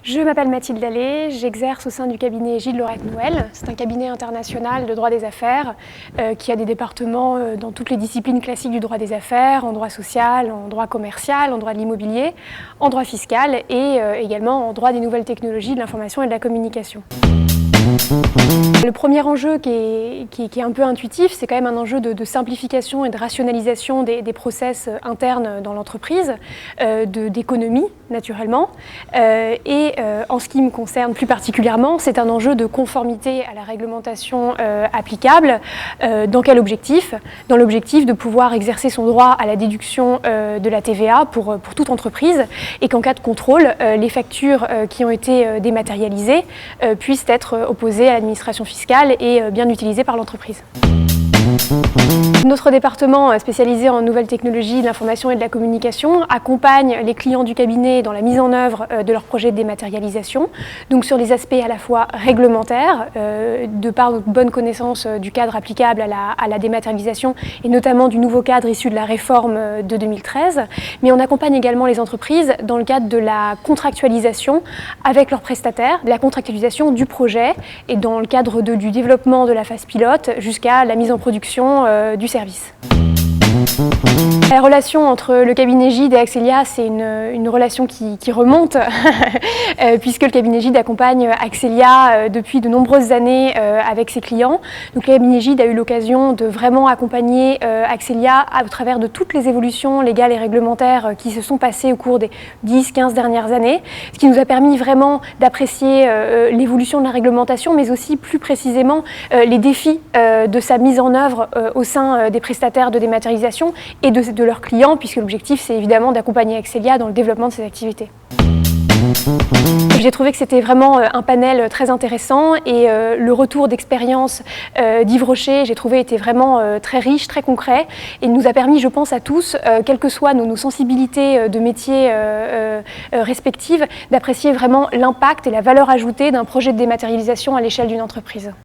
Je m'appelle Mathilde Allais, j'exerce au sein du cabinet Gilles Lorette Nouel. C'est un cabinet international de droit des affaires qui a des départements dans toutes les disciplines classiques du droit des affaires, en droit social, en droit commercial, en droit de l'immobilier, en droit fiscal et également en droit des nouvelles technologies, de l'information et de la communication. Le premier enjeu qui est un peu intuitif, c'est quand même un enjeu de simplification et de rationalisation des process internes dans l'entreprise, d'économie naturellement. En ce qui me concerne plus particulièrement, c'est un enjeu de conformité à la réglementation applicable. Dans quel objectif? Dans l'objectif de pouvoir exercer son droit à la déduction de la TVA pour toute entreprise et qu'en cas de contrôle, les factures qui ont été dématérialisées puissent être opposées à l'administration fiscale et bien utilisées par l'entreprise. Notre département spécialisé en nouvelles technologies, de l'information et de la communication accompagne les clients du cabinet dans la mise en œuvre de leurs projets de dématérialisation, donc sur les aspects à la fois réglementaires, de par notre bonne connaissance du cadre applicable à la dématérialisation et notamment du nouveau cadre issu de la réforme de 2013, mais on accompagne également les entreprises dans le cadre de la contractualisation avec leurs prestataires, de la contractualisation du projet et dans le cadre du développement de la phase pilote jusqu'à la mise en production du service. La relation entre le cabinet Gide et Axelia, c'est une relation qui remonte, puisque le cabinet Gide accompagne Axelia depuis de nombreuses années avec ses clients. Donc le cabinet Gide a eu l'occasion de vraiment accompagner Axelia à travers de toutes les évolutions légales et réglementaires qui se sont passées au cours des 10-15 dernières années, ce qui nous a permis vraiment d'apprécier l'évolution de la réglementation, mais aussi plus précisément les défis de sa mise en œuvre au sein des prestataires de dématérialisation et de leurs clients, puisque l'objectif c'est évidemment d'accompagner Axelia dans le développement de ses activités. J'ai trouvé que c'était vraiment un panel très intéressant et le retour d'expérience d'Yves Rocher, j'ai trouvé, était vraiment très riche, très concret et nous a permis, je pense à tous, quelles que soient nos sensibilités de métiers respectives, d'apprécier vraiment l'impact et la valeur ajoutée d'un projet de dématérialisation à l'échelle d'une entreprise.